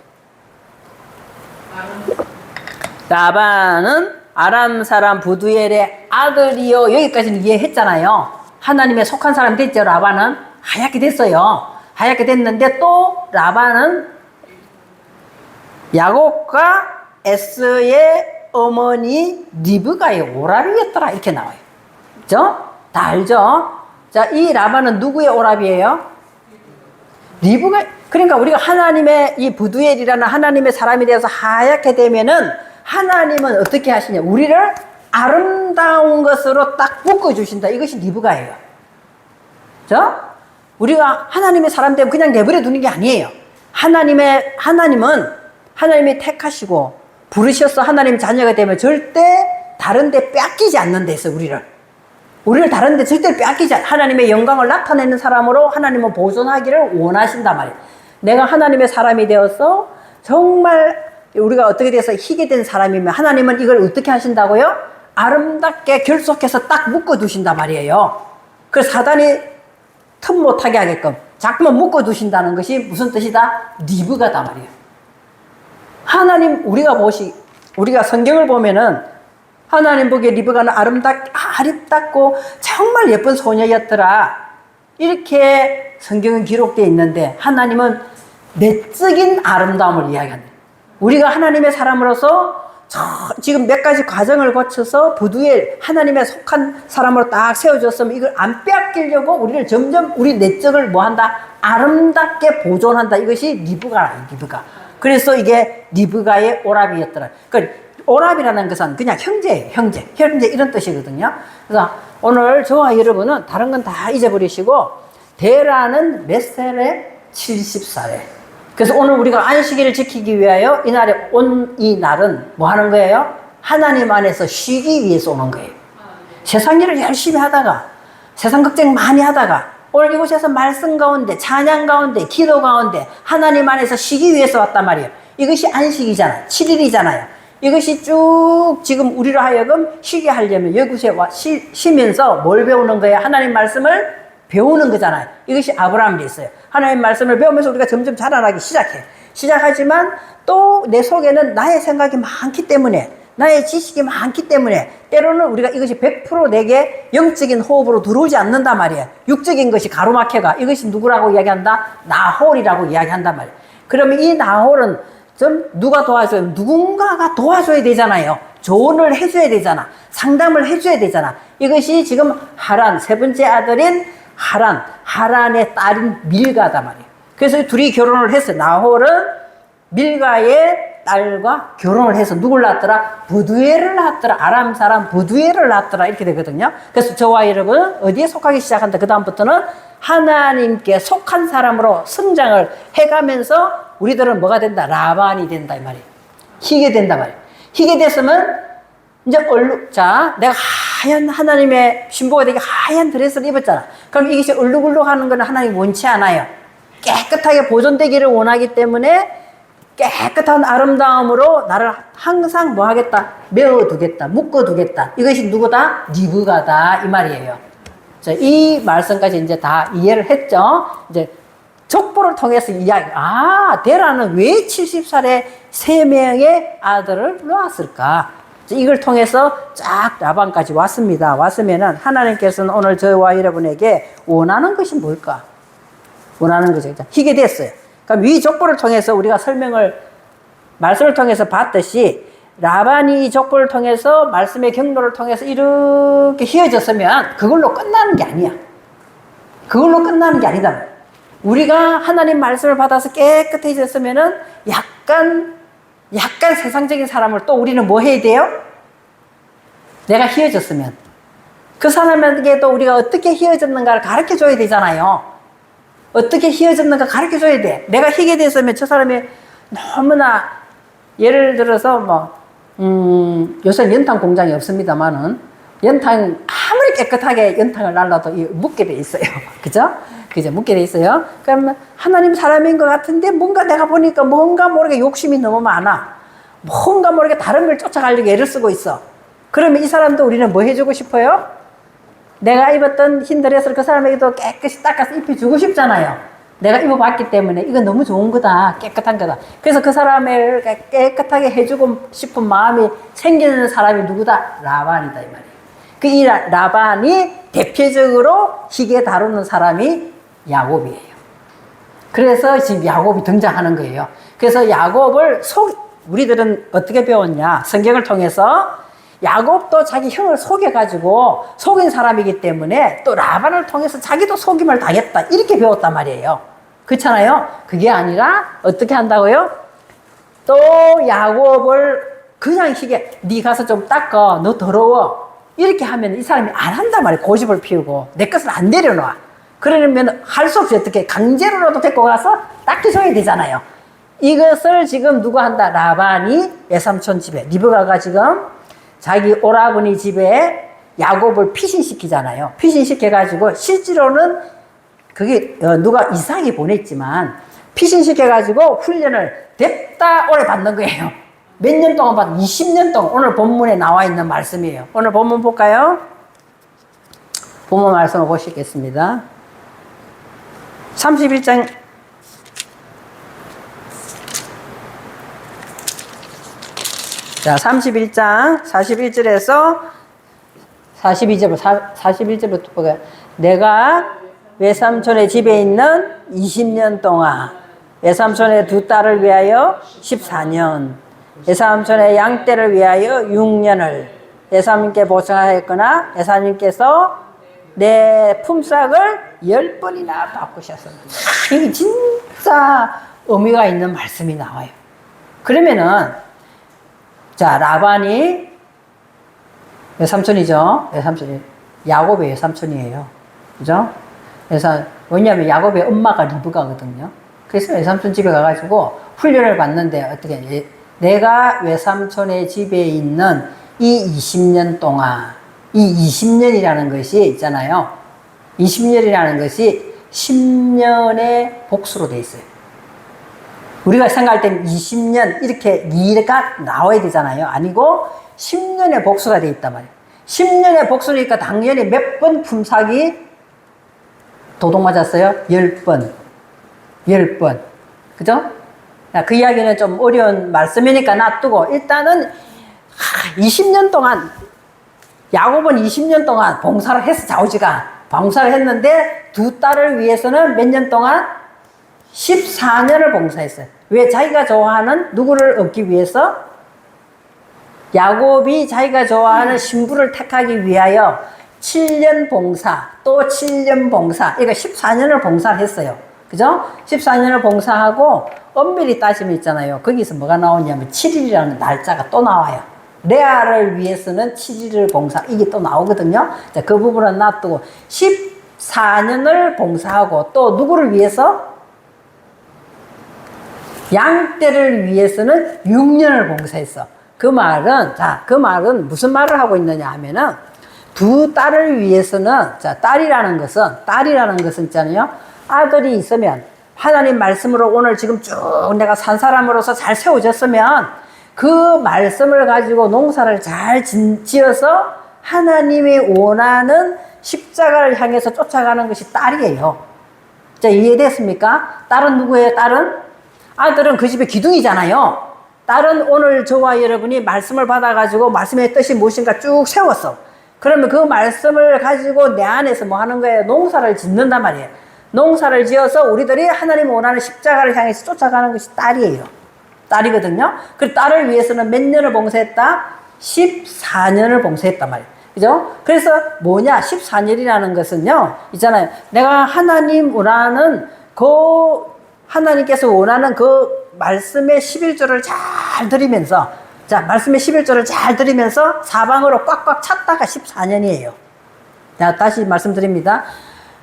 라반은 아람 사람 부두엘의 아들이요. 여기까지는 이해했잖아요. 하나님의 속한 사람 됐죠. 라반은 하얗게 됐어요. 하얗게 됐는데 또 라반은 야곱과 에서의 어머니 리브가의 오라비였더라. 이렇게 나와요. 그죠? 다 알죠? 자, 이 라반은 누구의 오라비예요? 리브가, 그러니까 우리가 하나님의 이 부두엘이라는 하나님의 사람이 되어서 하얗게 되면은 하나님은 어떻게 하시냐? 우리를 아름다운 것으로 딱 묶어주신다. 이것이 리브가예요. 그죠? 우리가 하나님의 사람 되면 그냥 내버려 두는 게 아니에요. 하나님은 하나님이 택하시고 부르셔서 하나님 자녀가 되면 절대 다른 데 뺏기지 않는 데서 우리를 다른 데 절대 뺏기지 않는, 하나님의 영광을 나타내는 사람으로 하나님은 보존하기를 원하신단 말이에요. 내가 하나님의 사람이 되어서 정말 우리가 어떻게 돼서 희게 된 사람이면 하나님은 이걸 어떻게 하신다고요? 아름답게 결속해서 딱 묶어두신단 말이에요. 그래서 사단이 틈 못하게 하게끔 자꾸만 묶어두신다는 것이 무슨 뜻이다? 리브가다 말이에요. 하나님, 우리가 성경을 보면은 하나님 보기에 리브가는 아름답고 정말 예쁜 소녀였더라. 이렇게 성경은 기록되어 있는데 하나님은 내적인 아름다움을 이야기합니다. 우리가 하나님의 사람으로서 지금 몇 가지 과정을 거쳐서 부두엘 하나님의 속한 사람으로 딱 세워졌으면 이걸 안 빼앗기려고 우리를 점점 우리 내적을 뭐한다? 아름답게 보존한다. 이것이 리브가. 그래서 이게 리브가의 오라비였더라. 그러니까 오라비라는 것은 그냥 형제예요. 형제 이런 뜻이거든요. 그래서 오늘 저와 여러분은 다른 건 다 잊어버리시고 데라는 몇 살에? 70살에. 그래서 오늘 우리가 안식일을 지키기 위하여 이날에 온 이 날은 뭐 하는 거예요? 하나님 안에서 쉬기 위해서 오는 거예요. 세상 일을 열심히 하다가 세상 걱정 많이 하다가 오늘 이곳에서 말씀 가운데 찬양 가운데 기도 가운데 하나님 안에서 쉬기 위해서 왔단 말이에요. 이것이 안식이잖아요. 7일이잖아요. 이것이 쭉 지금 우리로 하여금 쉬게 하려면 여기서 쉬면서 뭘 배우는 거예요? 하나님 말씀을 배우는 거잖아요. 이것이 아브라함이 있어요. 하나님 말씀을 배우면서 우리가 점점 자라나기 시작하지만 또 내 속에는 나의 생각이 많기 때문에 나의 지식이 많기 때문에 때로는 우리가 이것이 100% 내게 영적인 호흡으로 들어오지 않는단 말이에요. 육적인 것이 가로막혀가. 이것이 누구라고 이야기한다? 나홀이라고 이야기한단 말이에요. 그러면 이 나홀은 좀 누가 도와줘요? 누군가가 도와줘야 되잖아요. 조언을 해줘야 되잖아. 상담을 해줘야 되잖아. 이것이 지금 하란, 세 번째 아들인 하란의 딸인 밀가다 말이에요. 그래서 둘이 결혼을 했어요. 나홀은 밀가의 딸과 결혼을 해서 누굴 낳았더라? 부두엘을 낳았더라. 아람 사람 부두엘을 낳았더라. 이렇게 되거든요. 그래서 저와 여러분은 어디에 속하기 시작한다? 그 다음부터는 하나님께 속한 사람으로 성장을 해가면서 우리들은 뭐가 된다? 라반이 된다 이 말이에요. 희게 된다 말이에요. 희게 됐으면 이제 내가 하얀 하나님의 신부가 되게 하얀 드레스를 입었잖아. 그럼 이것이 얼룩얼룩하는 거는 하나님 원치 않아요. 깨끗하게 보존되기를 원하기 때문에 깨끗한 아름다움으로 나를 항상 뭐 하겠다? 메어두겠다. 묶어두겠다. 이것이 누구다? 리브가다. 이 말이에요. 자, 이 말씀까지 이제 다 이해를 했죠? 이제 족보를 통해서 데라는 왜 70살에 3명의 아들을 낳았을까? 이걸 통해서 쫙 라반까지 왔습니다. 왔으면은 하나님께서는 오늘 저와 여러분에게 원하는 것이 뭘까? 원하는 것이 희게 됐어요. 그럼 이 족보를 통해서 우리가 말씀을 통해서 봤듯이 라반이 이 족보를 통해서 말씀의 경로를 통해서 이렇게 휘어졌으면 그걸로 끝나는 게 아니야. 그걸로 끝나는 게 아니다. 우리가 하나님 말씀을 받아서 깨끗해졌으면은 약간 세상적인 사람을 또 우리는 뭐 해야 돼요? 내가 휘어졌으면 그 사람에게도 우리가 어떻게 휘어졌는가를 가르쳐 줘야 되잖아요. 어떻게 휘어졌는가 가르쳐 줘야 돼. 내가 희게 됐으면 저 사람이 너무나 예를 들어서 요새 연탄 공장이 없습니다만은 연탄 아무리 깨끗하게 연탄을 날라도 묻게 돼 있어요. 그죠? 그죠? 묻게 돼 있어요. 그러면 하나님 사람인 것 같은데 뭔가 내가 보니까 뭔가 모르게 욕심이 너무 많아. 뭔가 모르게 다른 걸 쫓아가려고 애를 쓰고 있어. 그러면 이 사람도 우리는 뭐 해주고 싶어요? 내가 입었던 흰 드레스를 그 사람에게도 깨끗이 닦아서 입혀주고 싶잖아요. 내가 입어봤기 때문에 이건 너무 좋은 거다. 깨끗한 거다. 그래서 그 사람을 깨끗하게 해주고 싶은 마음이 생기는 사람이 누구다? 라반이다 이 말이에요. 그 이 라반이 대표적으로 희게 다루는 사람이 야곱이에요. 그래서 지금 야곱이 등장하는 거예요. 그래서 야곱을 우리들은 어떻게 배웠냐? 성경을 통해서 야곱도 자기 형을 속여가지고 속인 사람이기 때문에 또 라반을 통해서 자기도 속임을 당했다. 이렇게 배웠단 말이에요. 그렇잖아요? 그게 아니라 어떻게 한다고요? 또 야곱을 그냥 희게 네 가서 좀 닦아. 너 더러워. 이렇게 하면 이 사람이 안 한단 말이에요. 고집을 피우고 내 것을 안 내려놔. 그러면 할 수 없이 어떻게 강제로라도 데리고 가서 닦여줘야 되잖아요. 이것을 지금 누가 한다? 라반이 외삼촌 집에 리브가가 지금 자기 오라버니 집에 야곱을 피신시키잖아요. 피신시켜가지고 실제로는 그게 누가 이삭이 보냈지만 피신시켜가지고 훈련을 됐다 오래 받는 거예요. 몇 년 동안 받은 20년 동안 오늘 본문에 나와 있는 말씀이에요. 오늘 본문 볼까요? 본문 말씀을 보시겠습니다. 31장 자, 31장 41절에서 41절부터 보게. 내가 외삼촌의 집에 있는 20년 동안 외삼촌의 두 딸을 위하여 14년, 외삼촌의 양떼를 위하여 6년을 외삼님께 보증하였거나 외삼님께서 내 품삯을 10번이나 바꾸셨습니다. 이게 진짜 의미가 있는 말씀이 나와요. 그러면은 자, 라반이 외삼촌이죠. 외삼촌이 야곱의 외삼촌이에요. 그죠? 그래서 왜냐하면 야곱의 엄마가 리브가거든요. 그래서 외삼촌 집에 가가지고 훈련을 받는데 어떻게 내가 외삼촌의 집에 있는 이 20년 동안 이 20년이라는 것이 있잖아요. 20년이라는 것이 10년의 복수로 돼 있어요. 우리가 생각할 땐 20년 이렇게 미래가 나와야 되잖아요. 아니고 10년의 복수가 돼 있단 말이에요. 10년의 복수니까 당연히 몇 번 품삯이 도둑 맞았어요? 10번. 10번. 그죠? 그 이야기는 좀 어려운 말씀이니까 놔두고 일단은 20년 동안 야곱은 20년 동안 봉사를 했어. 좌우지간 봉사를 했는데 두 딸을 위해서는 몇 년 동안 14년을 봉사했어요. 왜? 자기가 좋아하는 누구를 얻기 위해서? 야곱이 자기가 좋아하는 신부를 택하기 위하여 7년 봉사, 또 7년 봉사, 그러니까 14년을 봉사를 했어요. 그죠? 14년을 봉사하고 엄밀히 따지면 있잖아요. 거기서 뭐가 나오냐면 7일이라는 날짜가 또 나와요. 레아를 위해서는 7일을 봉사, 이게 또 나오거든요. 자, 그 부분은 놔두고 14년을 봉사하고 또 누구를 위해서? 양떼를 위해서는 6년을 봉사했어. 그 말은 무슨 말을 하고 있느냐 하면은 두 딸을 위해서는, 자, 딸이라는 것은 있잖아요. 아들이 있으면 하나님 말씀으로 오늘 지금 쭉 내가 산 사람으로서 잘 세워졌으면 그 말씀을 가지고 농사를 잘 지어서 하나님이 원하는 십자가를 향해서 쫓아가는 것이 딸이에요. 자, 이해됐습니까? 딸은 누구예요? 아들은 그 집의 기둥이잖아요. 딸은 오늘 저와 여러분이 말씀을 받아가지고 말씀의 뜻이 무엇인가 쭉 세웠어. 그러면 그 말씀을 가지고 내 안에서 뭐 하는 거예요? 농사를 짓는단 말이에요. 농사를 지어서 우리들이 하나님 원하는 십자가를 향해서 쫓아가는 것이 딸이에요. 딸이거든요. 그 딸을 위해서는 몇 년을 봉사했다? 14년을 봉사했단 말이에요. 그죠? 그래서 뭐냐? 14년이라는 것은요, 있잖아요. 내가 하나님 원하는 하나님께서 원하는 그 말씀의 11조를 잘 들으면서, 자, 말씀의 11조를 잘 들으면서 사방으로 꽉꽉 찼다가 14년이에요. 자, 다시 말씀드립니다.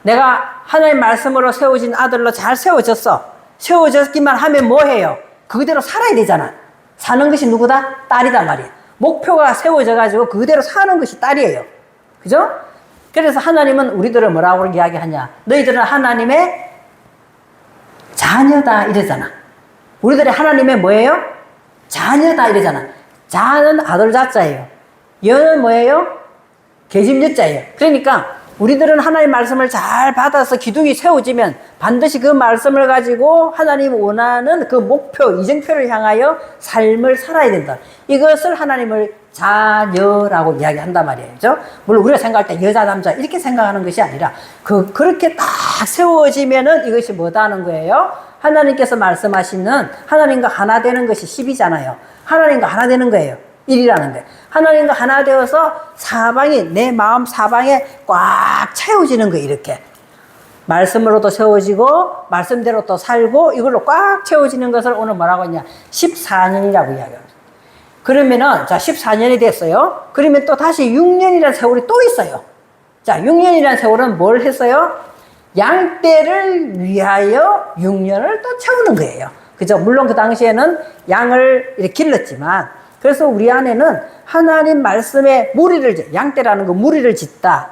내가 하나님 말씀으로 세워진 아들로 잘 세워졌어. 세워졌기만 하면 뭐 해요? 그대로 살아야 되잖아. 사는 것이 누구다? 딸이단 말이야. 목표가 세워져 가지고 그대로 사는 것이 딸이에요. 그죠? 그래서 하나님은 우리들을 뭐라고 이야기하냐? 너희들은 하나님의 자녀다 이러잖아. 우리들이 하나님의 뭐예요? 자녀다 이러잖아. 자는 아들 자자예요. 여는 뭐예요? 계집 여자예요. 그러니까 우리들은 하나님 말씀을 잘 받아서 기둥이 세워지면 반드시 그 말씀을 가지고 하나님 원하는 그 목표, 이정표를 향하여 삶을 살아야 된다. 이것을 하나님을 자녀라고 이야기한단 말이에요. 그죠? 물론 우리가 생각할 때 여자, 남자 이렇게 생각하는 것이 아니라 그렇게 딱 세워지면은 이것이 뭐다 하는 거예요? 하나님께서 말씀하시는 하나님과 하나 되는 것이 10이잖아요. 하나님과 하나 되는 거예요. 1이라는 게. 하나님과 하나 되어서 사방이, 내 마음 사방에 꽉 채워지는 거예요, 이렇게. 말씀으로도 세워지고, 말씀대로 또 살고, 이걸로 꽉 채워지는 것을 오늘 뭐라고 했냐? 14년이라고 이야기합니다. 그러면은, 자, 14년이 됐어요. 그러면 또 다시 6년이라는 세월이 또 있어요. 자, 6년이라는 세월은 뭘 했어요? 양떼를 위하여 6년을 또 채우는 거예요. 그죠? 물론 그 당시에는 양을 이렇게 길렀지만, 그래서 우리 안에는 하나님 말씀에 무리를, 양떼라는 거 무리를 짓다,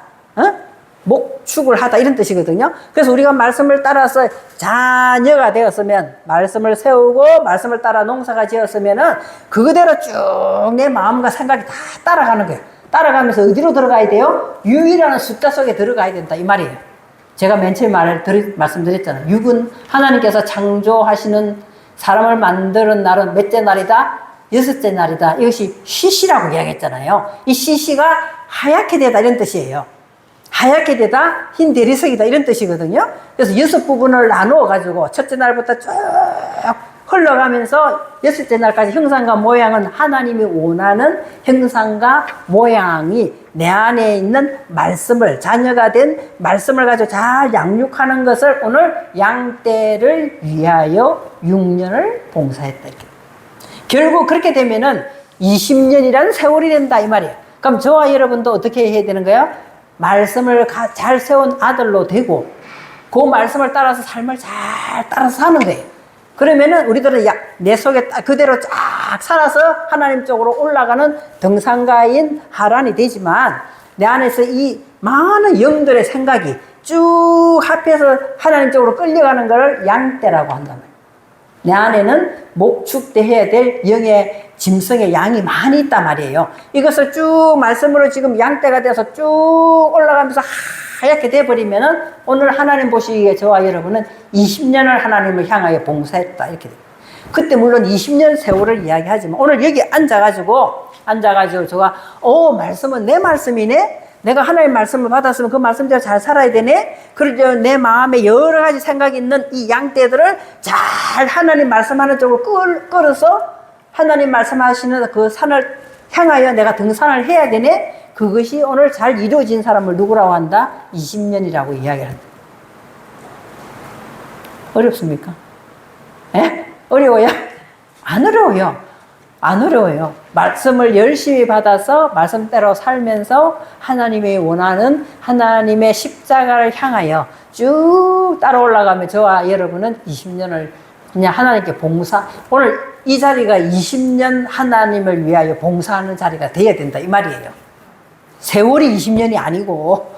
목축을 하다 이런 뜻이거든요. 그래서 우리가 말씀을 따라서 자녀가 되었으면, 말씀을 세우고 말씀을 따라 농사가 지었으면은 그대로 쭉 내 마음과 생각이 다 따라가는 거예요. 따라가면서 어디로 들어가야 돼요? 유이라는 숫자 속에 들어가야 된다 이 말이에요. 제가 맨 처음에 말씀드렸잖아요. 6은 하나님께서 창조하시는 사람을 만드는 날은 몇째 날이다? 6째 날이다. 이것이 시시라고 이야기했잖아요. 이 시시가 하얗게 되다 이런 뜻이에요. 하얗게 되다, 흰 대리석이다 이런 뜻이거든요. 그래서 6부분을 나누어 가지고 첫째 날부터 쭉 흘러가면서 6째 날까지 형상과 모양은 하나님이 원하는 형상과 모양이 내 안에 있는 말씀을, 자녀가 된 말씀을 가지고 잘 양육하는 것을 오늘 양떼를 위하여 6년을 봉사했다 이렇게. 결국 그렇게 되면은 20년이라는 세월이 된다 이 말이에요. 그럼 저와 여러분도 어떻게 해야 되는 거예요? 말씀을 잘 세운 아들로 되고 그 말씀을 따라서 삶을 잘 따라서 사는 거예요. 그러면은 우리들은 내 속에 그대로 쫙 살아서 하나님 쪽으로 올라가는 등산가인 하란이 되지만 내 안에서 이 많은 영들의 생각이 쭉 합해서 하나님 쪽으로 끌려가는 것을 양떼라고 한단 말이에요. 내 안에는 목축돼야 될 영의 짐승의 양이 많이 있단 말이에요. 이것을 쭉 말씀으로 지금 양떼가 돼서 쭉 올라가면서 하얗게 돼버리면은 오늘 하나님 보시기에 저와 여러분은 20년을 하나님을 향하여 봉사했다 이렇게 돼요. 그때 물론 20년 세월을 이야기하지만 오늘 여기 앉아가지고 제가 말씀은 내 말씀이네. 내가 하나님 말씀을 받았으면 그 말씀대로 잘 살아야 되네. 그리고 내 마음에 여러 가지 생각이 있는 이 양떼들을 잘 하나님 말씀하는 쪽으로 끌어서 하나님 말씀하시는 그 산을 향하여 내가 등산을 해야 되네. 그것이 오늘 잘 이루어진 사람을 누구라고 한다? 20년이라고 이야기를 한다. 어렵습니까? 에? 어려워요? 안 어려워요. 안 어려워요. 말씀을 열심히 받아서 말씀대로 살면서 하나님이 원하는 하나님의 십자가를 향하여 쭉 따라 올라가면 저와 여러분은 20년을 그냥 하나님께 봉사, 오늘 이 자리가 20년 하나님을 위하여 봉사하는 자리가 되어야 된다 이 말이에요. 세월이 20년이 아니고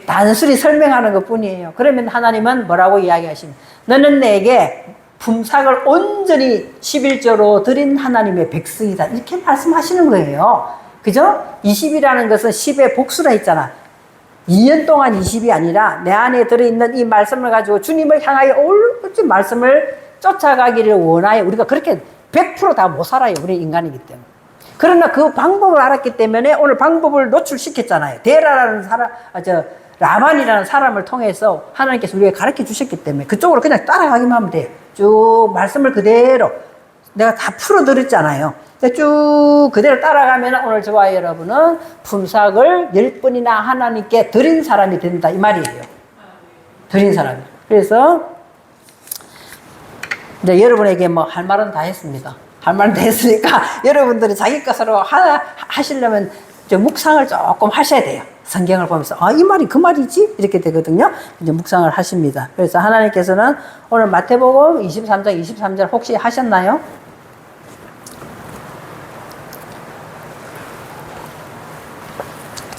단순히 설명하는 것 뿐이에요. 그러면 하나님은 뭐라고 이야기하십니까? 너는 내게 품삯을 온전히 11조로 드린 하나님의 백성이다. 이렇게 말씀하시는 거예요. 그죠? 20이라는 것은 10의 복수라 했잖아. 2년 동안 20이 아니라 내 안에 들어있는 이 말씀을 가지고 주님을 향하여 올지 말씀을 쫓아가기를 원하여 우리가 그렇게 100% 다 못 살아요. 우리 인간이기 때문에. 그러나 그 방법을 알았기 때문에 오늘 방법을 노출시켰잖아요. 데라라는 라반이라는 사람을 통해서 하나님께서 우리에게 가르쳐 주셨기 때문에 그쪽으로 그냥 따라가기만 하면 돼요. 쭉 말씀을 그대로 내가 다 풀어드렸잖아요. 쭉 그대로 따라가면 오늘 저와 여러분은 품삯을 10번이나 하나님께 드린 사람이 된다 이 말이에요. 드린 사람이. 그래서 이제 여러분에게 뭐 할 말은 다 했습니다. 할 말은 다 했으니까 여러분들이 자기 것으로 하시려면 묵상을 조금 하셔야 돼요. 성경을 보면서 이 말이 그 말이지? 이렇게 되거든요. 이제 묵상을 하십니다. 그래서 하나님께서는 오늘 마태복음 23장 23절 혹시 하셨나요?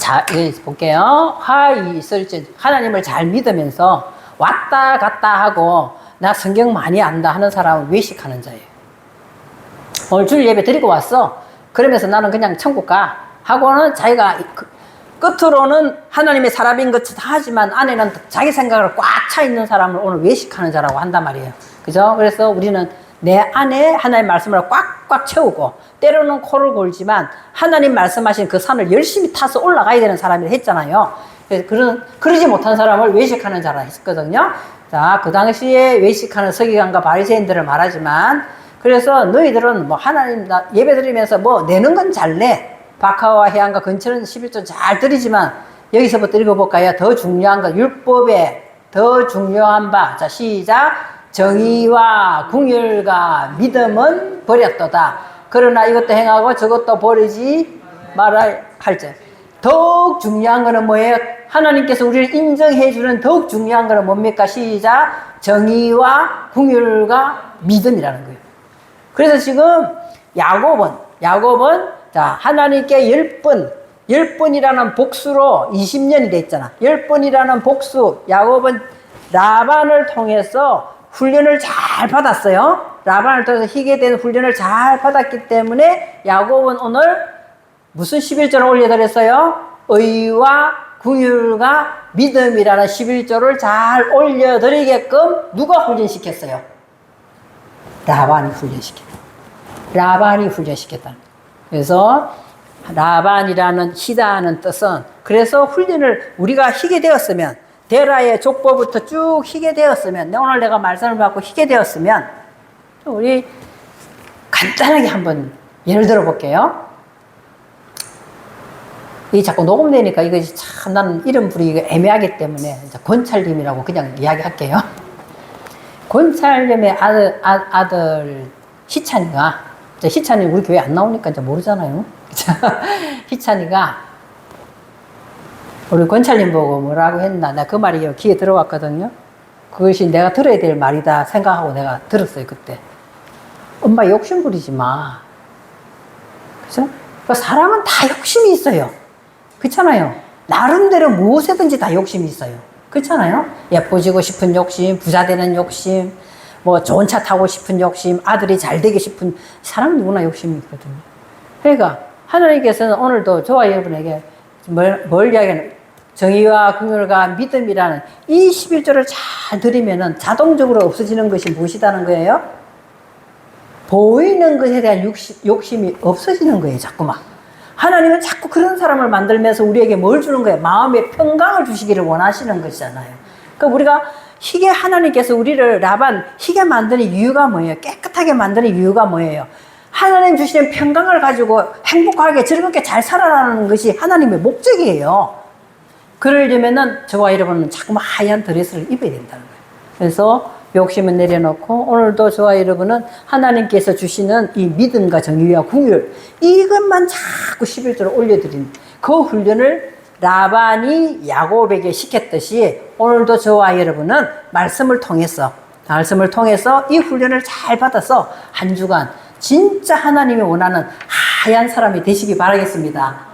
자, 여기 볼게요. 화이설전 하나님을 잘 믿으면서 왔다 갔다 하고 나 성경 많이 안다 하는 사람은 외식하는 자예요. 오늘 주일 예배 드리고 왔어. 그러면서 나는 그냥 천국 가 하고는 자기가 끝으로는 하나님의 사람인 것 하지만 안에는 자기 생각을 꽉 차 있는 사람을 오늘 외식하는 자라고 한단 말이에요. 그죠? 그래서 우리는 내 안에 하나님 말씀을 꽉꽉 채우고 때로는 코를 골지만 하나님 말씀하신 그 산을 열심히 타서 올라가야 되는 사람이 했잖아요. 그래서 그러지 못한 사람을 외식하는 자라 했거든요. 자, 그 당시에 외식하는 서기관과 바리새인들을 말하지만 그래서 너희들은 뭐 하나님 예배 드리면서 뭐 내는 건 잘 내. 박하와 해안과 근처는 11조 잘 드리지만 여기서부터 읽어볼까요? 더 중요한 거 율법에 더 중요한 바. 자, 시작. 정의와 궁율과 믿음은 버렸도다. 그러나 이것도 행하고 저것도 버리지 말아야 할지. 더욱 중요한 거는 뭐예요? 하나님께서 우리를 인정해 주는 더욱 중요한 거는 뭡니까? 시작. 정의와 궁율과 믿음이라는 거예요. 그래서 지금 야곱은 자, 하나님께 10번이라는 복수로 20년이 됐잖아. 10번이라는 복수. 야곱은 라반을 통해서 훈련을 잘 받았어요. 라반을 통해서 희게 된 훈련을 잘 받았기 때문에 야곱은 오늘 무슨 11조를 올려드렸어요? 의와 궁율과 믿음이라는 11조를 잘 올려드리게끔 누가 훈련시켰어요? 라반이 훈련시켰다. 그래서 라반이라는 희다하는 뜻은 그래서 훈련을 우리가 희게 되었으면 데라의 족보부터 쭉 희게 되었으면 오늘 내가 말씀을 받고 희게 되었으면 우리 간단하게 한번 예를 들어 볼게요. 이게 자꾸 녹음되니까 이거 참 나는 이름 부르기가 애매하기 때문에 권찰님이라고 그냥 이야기할게요. 권찰님의 아들 희찬이가 희찬이 우리 교회 안 나오니까 이제 모르잖아요. 희찬이가 우리 권찰님 보고 뭐라고 했나 나 그 말이 귀에 들어왔거든요. 그것이 내가 들어야 될 말이다 생각하고 내가 들었어요. 그때 엄마 욕심 부리지 마. 그죠? 그러니까 사람은 다 욕심이 있어요. 그렇잖아요. 나름대로 무엇이든지 다 욕심이 있어요. 그렇잖아요. 예뻐지고 싶은 욕심, 부자 되는 욕심, 뭐 좋은 차 타고 싶은 욕심, 아들이 잘 되고 싶은 사람 누구나 욕심이 있거든요. 그러니까 하나님께서는 오늘도 저와 여러분에게 뭘 이야기하는 정의와 긍휼과 믿음이라는 이 11조를 잘 들으면은 자동적으로 없어지는 것이 무엇이라는 거예요? 보이는 것에 대한 욕심이 없어지는 거예요. 자꾸만. 하나님은 자꾸 그런 사람을 만들면서 우리에게 뭘 주는 거예요? 마음의 평강을 주시기를 원하시는 것이잖아요. 그러니까 우리가 희게 하나님께서 우리를 희게 만드는 이유가 뭐예요? 깨끗하게 만드는 이유가 뭐예요? 하나님 주시는 평강을 가지고 행복하게 즐겁게 잘 살아가는 것이 하나님의 목적이에요. 그러려면은 저와 여러분은 자꾸만 하얀 드레스를 입어야 된다는 거예요. 그래서 욕심은 내려놓고 오늘도 저와 여러분은 하나님께서 주시는 이 믿음과 정의와 궁율 이것만 자꾸 11조로 올려드린 그 훈련을 라반이 야곱에게 시켰듯이 오늘도 저와 여러분은 말씀을 통해서 이 훈련을 잘 받아서 한 주간 진짜 하나님이 원하는 하얀 사람이 되시기 바라겠습니다.